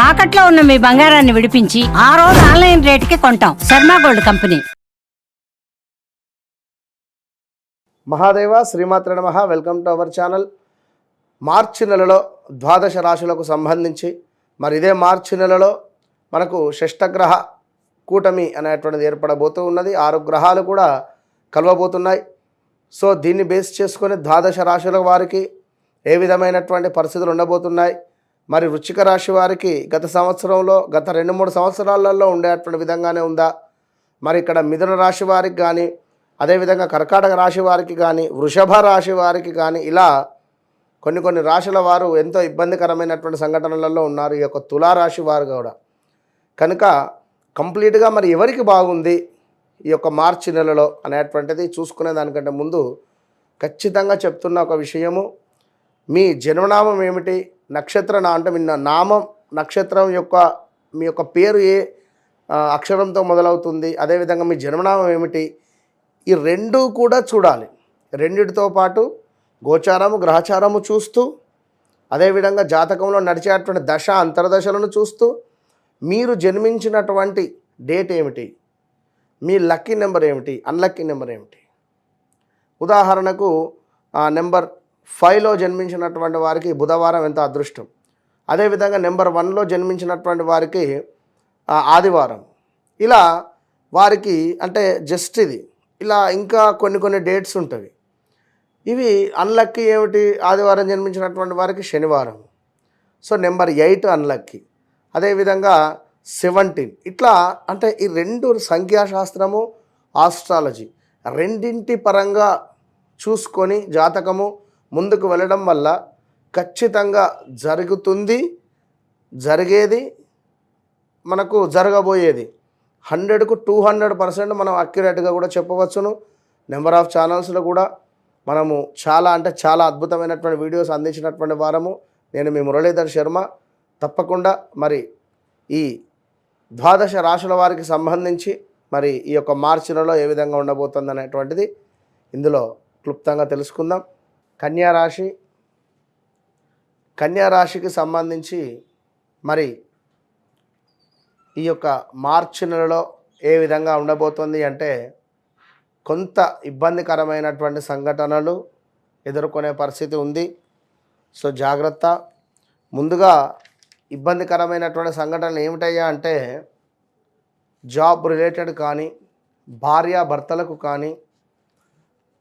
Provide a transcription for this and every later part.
తాకట్లో ఉన్న మీ బంగారాన్ని విడిపించి ఆ రోజు ఆన్లైన్ రేటుకి కొంటాం. Sharma gold company. మహాదేవ శ్రీమాత్ర నమః. Welcome to our channel. March నెలలో ద్వాదశ రాశులకు సంబంధించి మరి ఇదే మార్చి నెలలో మనకు షష్టగ్రహ కూటమి అనేటువంటిది ఏర్పడబోతూ ఉన్నది. 6 గ్రహాలు కూడా కలవబోతున్నాయి. సో దీన్ని బేస్ చేసుకొని ద్వాదశ రాశుల వారికి ఏ విధమైనటువంటి పరిస్థితులు ఉండబోతున్నాయి, మరి వృశ్చిక రాశి వారికి గత సంవత్సరంలో గత 2-3 సంవత్సరాలలో ఉండేటువంటి విధంగానే ఉందా, మరి ఇక్కడ మిథున రాశి వారికి కానీ, అదేవిధంగా కర్కాటక రాశి వారికి కానీ, వృషభ రాశి వారికి కానీ, ఇలా కొన్ని రాశుల వారు ఎంతో ఇబ్బందికరమైనటువంటి సంఘటనలలో ఉన్నారు. ఈ యొక్క తులారాశి వారు కూడా కనుక కంప్లీట్గా మరి ఎవరికి బాగుంది ఈ యొక్క మార్చి నెలలో అనేటువంటిది చూసుకునే దానికంటే ముందు ఖచ్చితంగా చెప్తున్న ఒక విషయము, మీ జన్మనామం ఏమిటి, నక్షత్ర అంటే మీ నామం నక్షత్రం యొక్క మీ యొక్క పేరు ఏ అక్షరంతో మొదలవుతుంది, అదేవిధంగా మీ జన్మనామం ఏమిటి, ఈ రెండూ కూడా చూడాలి. రెండిటితో పాటు గోచారము గ్రహచారము చూస్తూ, అదేవిధంగా జాతకంలో నడిచేటువంటి దశ అంతర్దశలను చూస్తూ, మీరు జన్మించినటువంటి డేట్ ఏమిటి, మీ లక్కీ నెంబర్ ఏమిటి, అన్లక్కీ నెంబర్ ఏమిటి. ఉదాహరణకు నెంబర్ 5లో జన్మించినటువంటి వారికి బుధవారం ఎంత అదృష్టం, అదేవిధంగా నెంబర్ 1లో జన్మించినటువంటి వారికి ఆదివారం. ఇలా వారికి అంటే జస్ట్ ఇది ఇలా ఇంకా కొన్ని డేట్స్ ఉంటాయి. ఇవి అన్లక్కీ ఏమిటి, ఆదివారం జన్మించినటువంటి వారికి శనివారం. సో నెంబర్ 8 అన్లక్కీ, అదేవిధంగా 17 ఇట్లా. అంటే ఈ రెండు సంఖ్యాశాస్త్రము ఆస్ట్రాలజీ రెండింటి పరంగా చూసుకొని జాతకము ముందుకు వెళ్ళడం వల్ల ఖచ్చితంగా జరుగుతుంది, జరిగేది, మనకు జరగబోయేది 100కు 200% మనం అక్యురేట్గా కూడా చెప్పవచ్చును. నెంబర్ ఆఫ్ ఛానల్స్లో కూడా మనము చాలా అద్భుతమైనటువంటి వీడియోస్ అందించినటువంటి వారము. నేను మీ మురళీధర్ శర్మ. తప్పకుండా మరి ఈ ద్వాదశ రాశుల వారికి సంబంధించి మరి ఈ యొక్క మార్చి నెలలో ఏ విధంగా ఉండబోతుంది అనేటువంటిది ఇందులో క్లుప్తంగా తెలుసుకుందాం. కన్యా రాశికి సంబంధించి మరి ఈ యొక్క మార్చి నెలలో ఏ విధంగా ఉండబోతుంది అంటే, కొంత ఇబ్బందికరమైనటువంటి సంఘటనలు ఎదుర్కొనే పరిస్థితి ఉంది. సో జాగ్రత్త. ముందుగా ఇబ్బందికరమైనటువంటి సంఘటనలు ఏమిటయ్యా అంటే, జాబ్ రిలేటెడ్ కానీ, భార్యాభర్తలకు కానీ,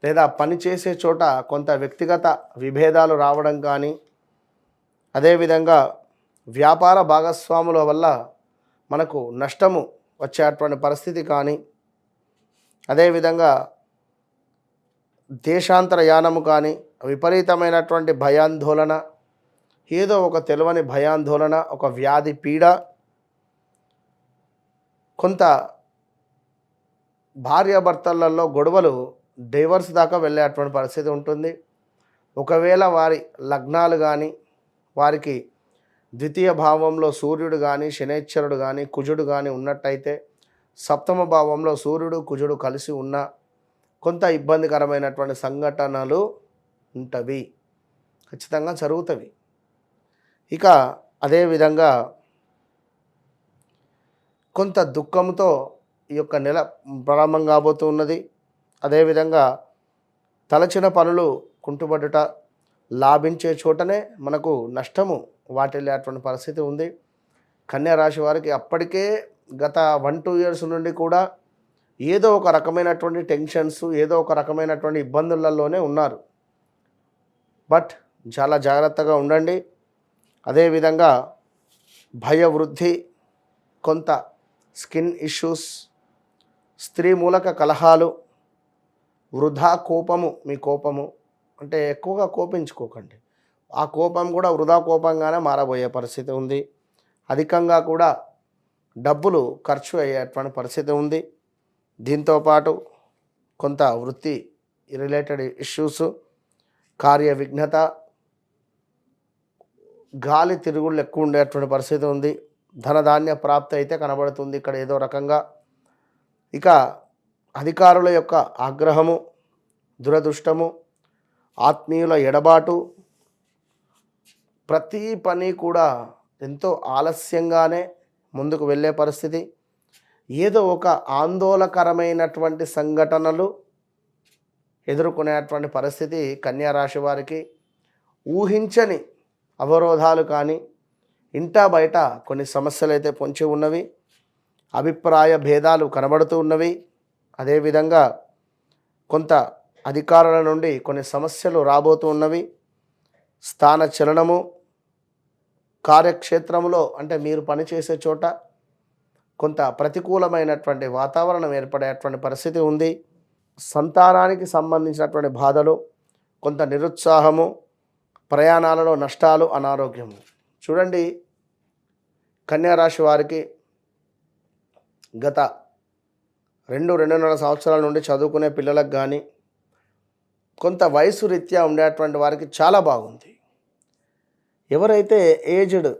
లేదా పనిచేసే చోట కొంత వ్యక్తిగత విభేదాలు రావడం కానీ, అదేవిధంగా వ్యాపార భాగస్వాముల వల్ల మనకు నష్టము వచ్చేటువంటి పరిస్థితి కానీ, అదేవిధంగా దేశాంతర యానము కానీ, విపరీతమైనటువంటి భయాందోళన, ఏదో ఒక తెలియని భయాందోళన, ఒక వ్యాధి పీడ, కొంత భార్యాభర్తలలో గొడవలు డైవర్స్ దాకా వెళ్ళేటువంటి పరిస్థితి ఉంటుంది. ఒకవేళ వారి లగ్నాలు కానీ, వారికి ద్వితీయ భావంలో సూర్యుడు కానీ, శనైశ్చరుడు కానీ, కుజుడు కానీ ఉన్నట్టయితే, సప్తమ భావంలో సూర్యుడు కుజుడు కలిసి ఉన్న కొంత ఇబ్బందికరమైనటువంటి సంఘటనలు ఉంటవి, ఖచ్చితంగా జరుగుతవి. ఇక అదేవిధంగా కొంత దుఃఖంతో ఈ యొక్క నెల ప్రారంభం కాబోతూ ఉన్నది. అదేవిధంగా తలచిన పనులు కుంటుబడుట, లాభించే చోటనే మనకు నష్టము వాటిల్లేటువంటి పరిస్థితి ఉంది. కన్యా రాశి వారికి అప్పటికే గత 1-2 ఇయర్స్ నుండి కూడా ఏదో ఒక రకమైనటువంటి టెన్షన్స్, ఏదో ఒక రకమైనటువంటి ఇబ్బందులలోనే ఉన్నారు. బట్ చాలా జాగ్రత్తగా ఉండండి. అదేవిధంగా భయవృద్ధి, కొంత స్కిన్ ఇష్యూస్, స్త్రీ మూలక కలహాలు, వృధా కోపము. మీ కోపము అంటే ఎక్కువగా కోపించుకోకండి, ఆ కోపం కూడా వృధా కోపంగానే మారబోయే పరిస్థితి ఉంది. అధికంగా కూడా డబ్బులు ఖర్చు అయ్యేటువంటి పరిస్థితి ఉంది. దీంతోపాటు కొంత వృత్తి రిలేటెడ్ ఇష్యూస్, కార్య విఘ్నత, గాలి తిరుగుళ్ళు ఎక్కువ ఉండేటువంటి పరిస్థితి ఉంది. ధనధాన్య ప్రాప్తి అయితే కనబడుతుంది ఇక్కడ ఏదో రకంగా. ఇక అధికారుల యొక్క ఆగ్రహము, దురదృష్టము, ఆత్మీయుల ఎడబాటు, ప్రతి పని కూడా ఎంతో ఆలస్యంగానే ముందుకు వెళ్ళే పరిస్థితి, ఏదో ఒక ఆందోళనకరమైనటువంటి సంఘటనలు ఎదుర్కొనేటువంటి పరిస్థితి కన్యా రాశి వారికి. ఊహించని అవరోధాలు కానీ, ఇంటా బయట కొన్ని సమస్యలు అయితే పొంచి ఉన్నవి, అభిప్రాయ భేదాలు కనబడుతూ ఉన్నవి. అదేవిధంగా కొంత అధికారుల నుండి కొన్ని సమస్యలు రాబోతూ ఉన్నవి. స్థాన చలనము, కార్యక్షేత్రంలో అంటే మీరు పనిచేసే చోట కొంత ప్రతికూలమైనటువంటి వాతావరణం ఏర్పడేటువంటి పరిస్థితి ఉంది. సంతానానికి సంబంధించినటువంటి బాధలు, కొంత నిరుత్సాహము, ప్రయాణాలలో నష్టాలు, అనారోగ్యము. చూడండి, కన్యా రాశి వారికి గత 2-2.5 సంవత్సరాల నుండి చదువుకునే పిల్లలకు కానీ, కొంత వయసు రీత్యా ఉండేటువంటి వారికి చాలా బాగుంది. ఎవరైతే ఏజ్డ్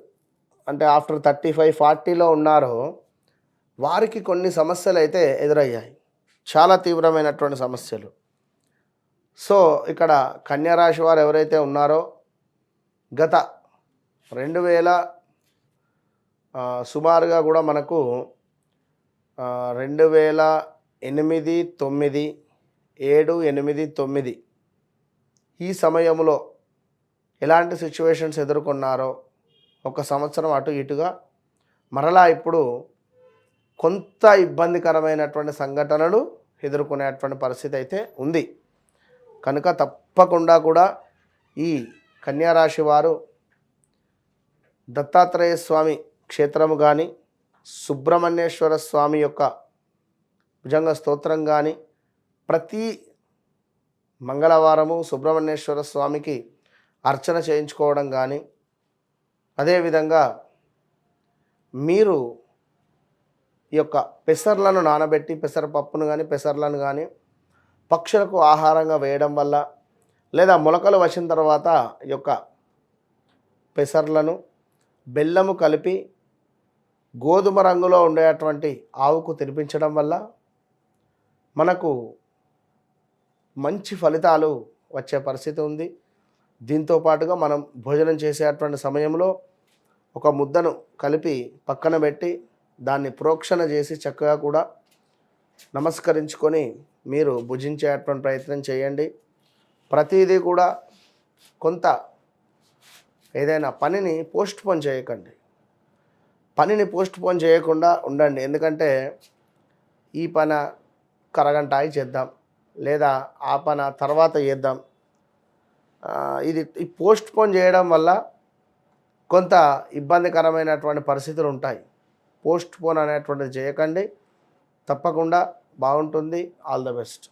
అంటే ఆఫ్టర్ 35-40లో ఉన్నారో వారికి కొన్ని సమస్యలు అయితే ఎదురయ్యాయి, చాలా తీవ్రమైనటువంటి సమస్యలు. సో ఇక్కడ కన్యా రాశి వారు ఎవరైతే ఉన్నారో గత 2000 సుమారుగా కూడా మనకు 2008, 9, 7, 8, 9 ఈ సమయంలో ఎలాంటి సిచ్యువేషన్స్ ఎదుర్కొన్నారో ఒక సంవత్సరం అటు ఇటుగా మరలా ఇప్పుడు కొంత ఇబ్బందికరమైనటువంటి సంఘటనలు ఎదుర్కొనేటువంటి పరిస్థితి అయితే ఉంది. కనుక తప్పకుండా కూడా ఈ కన్యా రాశి వారు దత్తాత్రేయ స్వామి క్షేత్రము కానీ, సుబ్రహ్మణ్యేశ్వర స్వామి యొక్క భుజంగ స్తోత్రం కానీ, ప్రతి మంగళవారము సుబ్రహ్మణ్యేశ్వర స్వామికి అర్చన చేయించుకోవడం కానీ, అదేవిధంగా మీరు ఈ యొక్క పెసర్లను నానబెట్టి పెసరపప్పును కానీ పెసర్లను కానీ పక్షులకు ఆహారంగా వేయడం వల్ల, లేదా మొలకలు వచ్చిన తర్వాత ఈ యొక్క పెసర్లను బెల్లము కలిపి గోధుమ రంగులో ఉండేటువంటి ఆవుకు తినిపించడం వల్ల మనకు మంచి ఫలితాలు వచ్చే పరిస్థితి ఉంది. దీంతో పాటుగా మనం భోజనం చేసేటువంటి సమయంలో ఒక ముద్దను కలిపి పక్కన పెట్టి దాన్ని ప్రోక్షణ చేసి చక్కగా కూడా నమస్కరించుకొని మీరు భుజించేటువంటి ప్రయత్నం చేయండి. ప్రతిదీ కూడా కొంత ఏదైనా పనిని పోస్ట్పోన్ చేయకండి, పనిని పోస్ట్పోన్ చేయకుండా ఉండండి. ఎందుకంటే ఈ పని కరగంట ఆగి చేద్దాం, లేదా ఆ పని తర్వాత చేద్దాం, ఇది పోస్ట్పోన్ చేయడం వల్ల కొంత ఇబ్బందికరమైనటువంటి పరిస్థితులు ఉంటాయి. పోస్ట్పోన్ అనేటువంటిది చేయకండి, తప్పకుండా బాగుంటుంది. All the best.